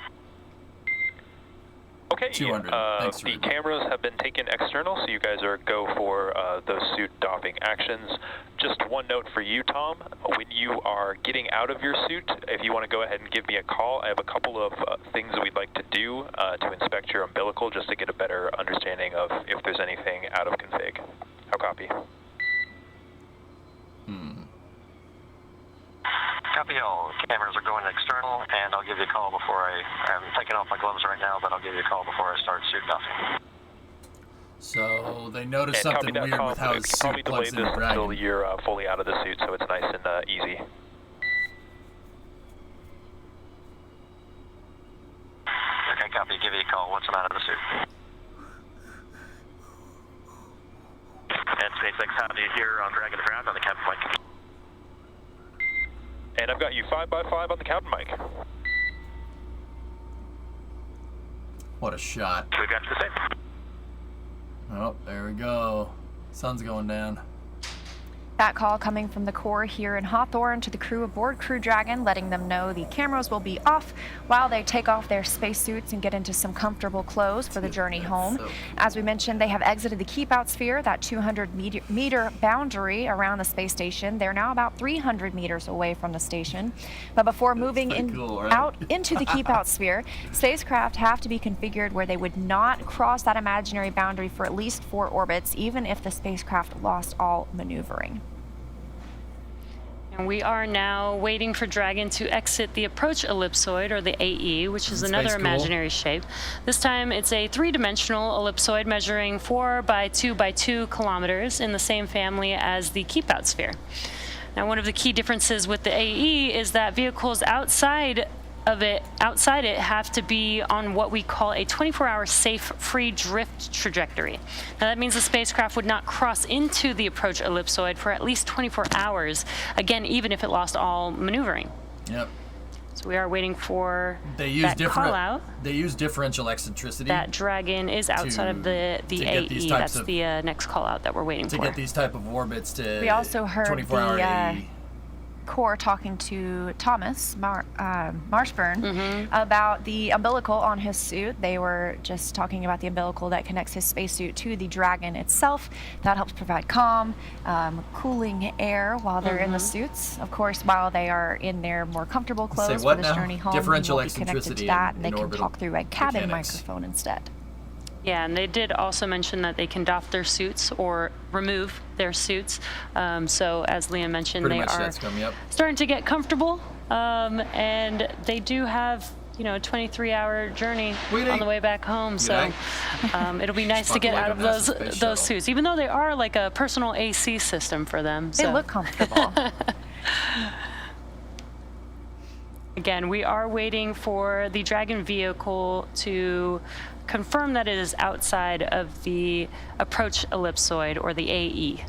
Okay, 200. Thanks, the Ruben. cameras have been taken external, so you guys are go for those suit doffing actions. Just one note for you, Tom. When you are getting out of your suit, if you want to go ahead and give me a call, I have a couple of things that we'd like to do to inspect your umbilical just to get a better understanding of if there's anything out of config. How copy? Copy all. Cameras are going external, and I'll give you a call before I'm taking off my gloves right now, but I'll give you a call before I start suit doffing. So they noticed And something copy that, weird with how his probably suit delay plugs this into until Dragon. you're fully out of the suit, so it's nice and easy. Okay, copy. Give you a call once I'm out of the suit. And SpaceX, how do you hear on Dragon to ground on the cabin mic? And I've got you 5x5 on the cabin mic. What a shot. We've got you the same. Oh, there we go. Sun's going down. That call coming from the Corps here in Hawthorne to the crew aboard Crew Dragon, letting them know the cameras will be off while they take off their spacesuits and get into some comfortable clothes for the journey home. As we mentioned, they have exited the keep-out sphere, that 200-meter boundary around the space station. They're now about 300 meters away from the station. But before moving out into the keep-out sphere, spacecraft have to be configured where they would not cross that imaginary boundary for at least 4 orbits, even if the spacecraft lost all maneuvering. And we are now waiting for Dragon to exit the approach ellipsoid, or the AE, which is another imaginary shape. This time it's a 3-dimensional ellipsoid measuring 4 by 2 by 2 kilometers in the same family as the keep-out sphere. Now, one of the key differences with the AE is that vehicles outside it have to be on what we call a 24-hour safe free drift trajectory. Now that means the spacecraft would not cross into the approach ellipsoid for at least 24 hours, again, even if it lost all maneuvering. Yep. So we are waiting for that call out. They use differential eccentricity. That Dragon is outside of the AE. That's the next call out that we're waiting for. To get these type of orbits to we also heard 24-hour AE. Core talking to Thomas Marshburn about the umbilical on his suit. They were just talking about the umbilical that connects his spacesuit to the Dragon itself. That helps provide calm, cooling air while they're in the suits. Of course, while they are in their more comfortable clothes for this journey home, Differential will be connected to that, and they can talk through a cabin microphone instead. Yeah, and they did also mention that they can doff their suits or remove their suits. So as Liam mentioned, Pretty they much are that's coming up. starting to get comfortable, and they do have a 23-hour journey on the way back home. So it'll be nice to get out of those suits, even though they are like a personal AC system for them. They look comfortable. Again, we are waiting for the Dragon vehicle to confirm that it is outside of the approach ellipsoid, or the AE.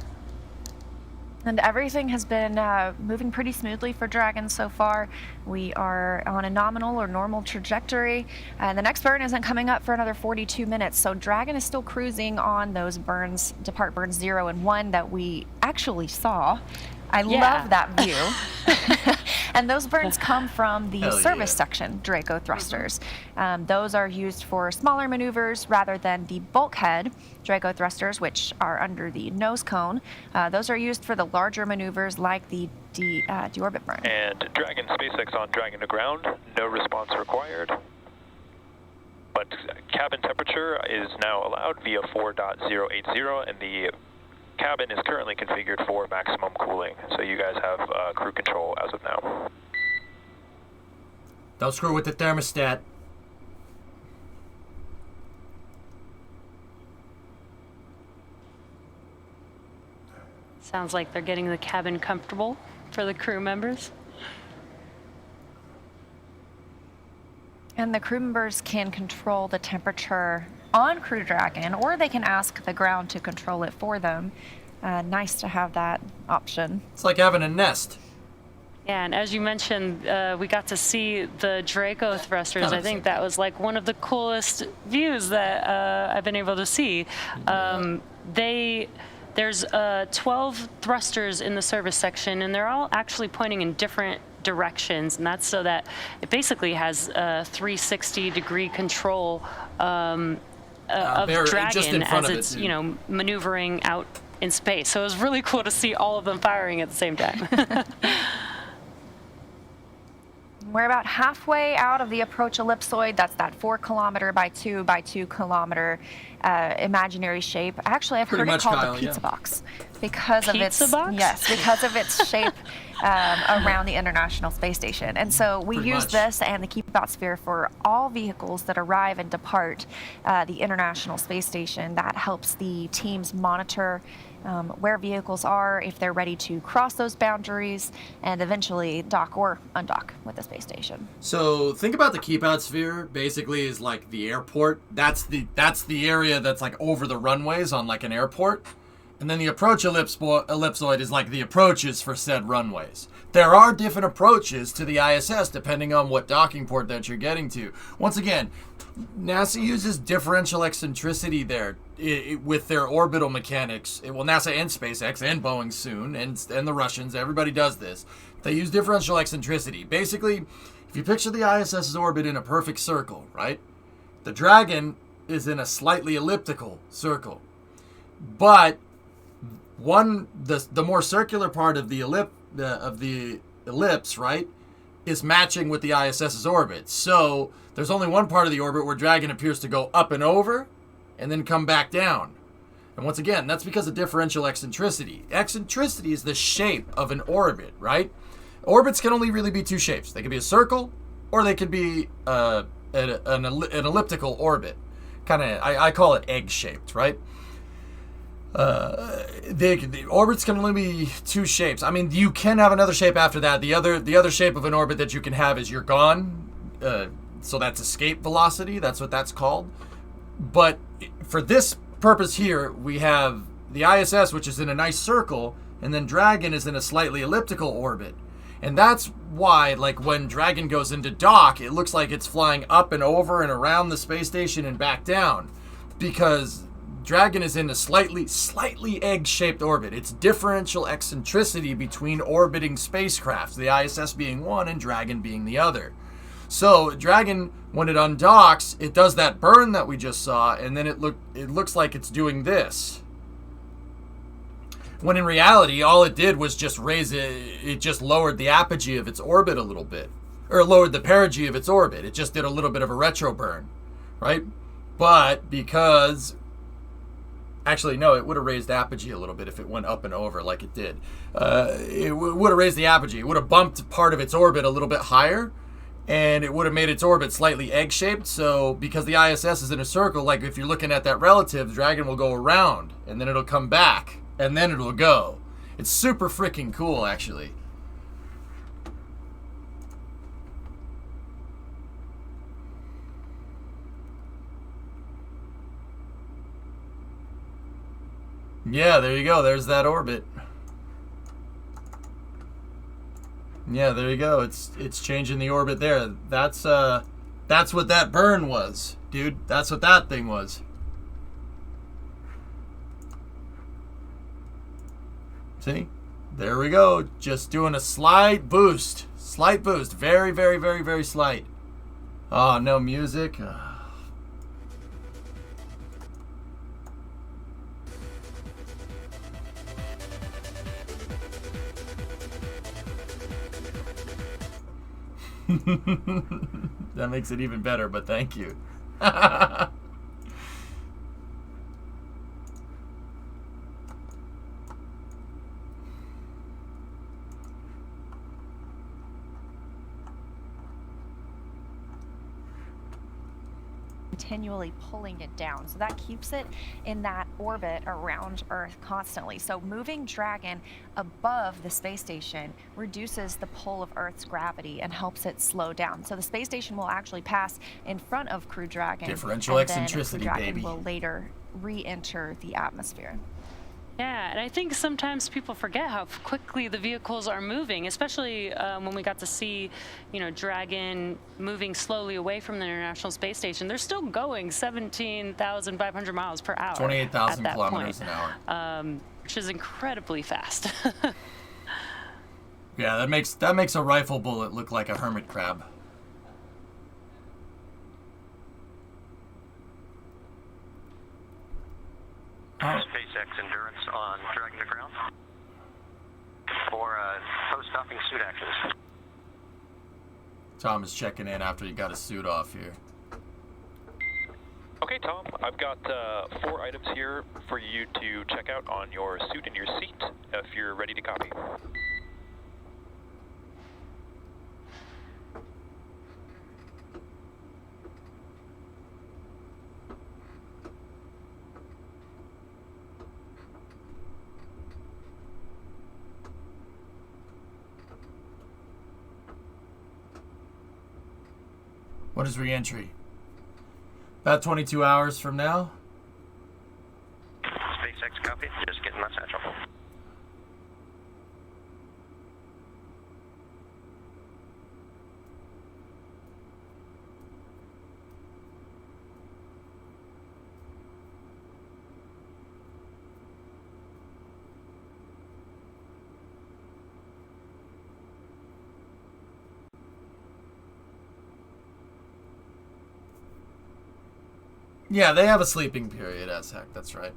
And everything has been moving pretty smoothly for Dragon so far. We are on a nominal or normal trajectory, and the next burn isn't coming up for another 42 minutes, so Dragon is still cruising on those burns, depart burns 0 and 1 that we actually saw. I love that view. And those burns come from the service section Draco thrusters. Those are used for smaller maneuvers rather than the bulkhead Draco thrusters, which are under the nose cone. Those are used for the larger maneuvers like the deorbit burn. And Dragon SpaceX on Dragon to ground, no response required. But cabin temperature is now allowed via 4.080, and the cabin is currently configured for maximum cooling, so you guys have crew control as of now. Don't screw with the thermostat. Sounds like they're getting the cabin comfortable for the crew members. And the crew members can control the temperature on Crew Dragon, or they can ask the ground to control it for them. Nice to have that option. It's like having a nest. Yeah, and as you mentioned, we got to see the Draco thrusters. I think that was like one of the coolest views that I've been able to see. There's 12 thrusters in the service section, and they're all actually pointing in different directions, and that's so that it basically has 360-degree control of Dragon as it's maneuvering out in space. So it was really cool to see all of them firing at the same time. We're about halfway out of the approach ellipsoid. That's that 4 kilometer by 2 by 2 kilometer imaginary shape. Actually, I've heard it called the pizza box because of its shape around the International Space Station. And so we use this and the Keep Out Sphere for all vehicles that arrive and depart the International Space Station. That helps the teams monitor where vehicles are, if they're ready to cross those boundaries, and eventually dock or undock with the space station. So think about the Keep Out Sphere basically is like the airport. That's the area that's like over the runways on like an airport. And then the approach ellipsoid is like the approaches for said runways. There are different approaches to the ISS depending on what docking port that you're getting to. Once again, NASA uses differential eccentricity there with their orbital mechanics. Well, NASA and SpaceX and Boeing soon, and the Russians, everybody does this. They use differential eccentricity. Basically, if you picture the ISS's orbit in a perfect circle, right? The Dragon is in a slightly elliptical circle. But the more circular part of the ellipse, right, is matching with the ISS's orbit. So there's only one part of the orbit where Dragon appears to go up and over and then come back down. And once again, that's because of differential eccentricity. Eccentricity is the shape of an orbit, right? Orbits can only really be two shapes. They could be a circle or they could be an elliptical orbit. I call it egg-shaped, right? The orbits can only be two shapes. I mean, you can have another shape after that. The other shape of an orbit that you can have is you're gone. So that's escape velocity. That's what that's called. But for this purpose here, we have the ISS, which is in a nice circle, and then Dragon is in a slightly elliptical orbit. And that's why, like, when Dragon goes into dock, it looks like it's flying up and over and around the space station and back down. Because Dragon is in a slightly egg-shaped orbit. It's differential eccentricity between orbiting spacecrafts, the ISS being one and Dragon being the other. So Dragon, when it undocks, it does that burn that we just saw, and then it looks like it's doing this. When in reality, all it did was just raise it just lowered the apogee of its orbit a little bit. Or lowered the perigee of its orbit. It just did a little bit of a retro burn, right? But because... Actually, no, it would have raised apogee a little bit if it went up and over like it did. It would have raised the apogee. It would have bumped part of its orbit a little bit higher, and it would have made its orbit slightly egg-shaped. So because the ISS is in a circle, like if you're looking at that relative, Dragon will go around, and then it'll come back, and then it'll go. It's super freaking cool, actually. Yeah, there you go. There's that orbit. Yeah, there you go. It's changing the orbit there. That's what that burn was, dude. That's what that thing was. See? There we go. Just doing a slight boost. Slight boost. Very, very, very, very slight. Oh, no music. That makes it even better, but thank you. Continually pulling it down, so that keeps it in that orbit around Earth constantly. So moving Dragon above the space station reduces the pull of Earth's gravity and helps it slow down. So the space station will actually pass in front of Crew Dragon. Differential eccentricity, Crew Dragon baby. will later re-enter the atmosphere. Yeah, and I think sometimes people forget how quickly the vehicles are moving, especially when we got to see, Dragon moving slowly away from the International Space Station. They're still going 17,500 miles per hour. 28,000 at that kilometers point, an hour. which is incredibly fast. Yeah, that makes a rifle bullet look like a hermit crab. SpaceX Endurance on Dragon to ground for post-docking suit actions. Tom is checking in after he got his suit off here. Okay, Tom, I've got 4 items here for you to check out on your suit and your seat if you're ready to copy. What is re-entry? About 22 hours from now? SpaceX copy, just getting my satchel. Yeah, they have a sleeping period as heck, that's right.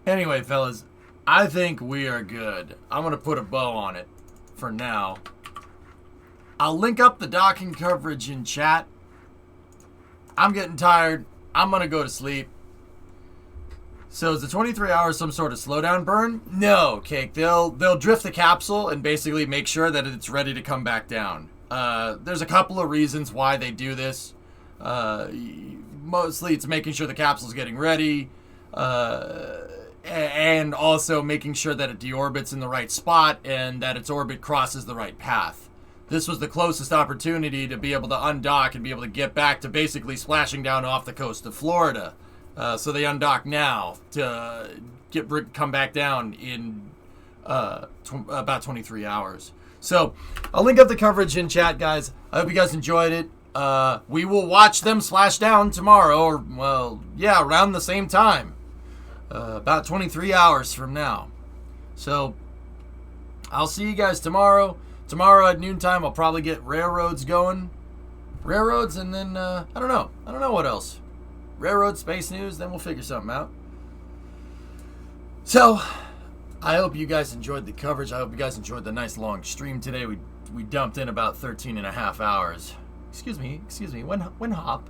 Anyway, fellas, I think we are good. I'm going to put a bow on it for now. I'll link up the docking coverage in chat. I'm getting tired. I'm going to go to sleep. So is the 23 hours some sort of slowdown burn? No, Cake. They'll drift the capsule and basically make sure that it's ready to come back down. There's a couple of reasons why they do this. Mostly it's making sure the capsule's getting ready, and also making sure that it deorbits in the right spot and that its orbit crosses the right path. This was the closest opportunity to be able to undock and be able to get back to basically splashing down off the coast of Florida. So they undock now to come back down in about 23 hours. So I'll link up the coverage in chat, guys. I hope you guys enjoyed it. we will watch them splash down tomorrow, or, well, yeah, around the same time. About 23 hours from now. So, I'll see you guys tomorrow. Tomorrow at noontime, I'll probably get railroads going. Railroads, and then, I don't know. I don't know what else. Railroad, space news, then we'll figure something out. So, I hope you guys enjoyed the coverage. I hope you guys enjoyed the nice long stream today. We dumped in about 13 and a half hours. Excuse me. One hop.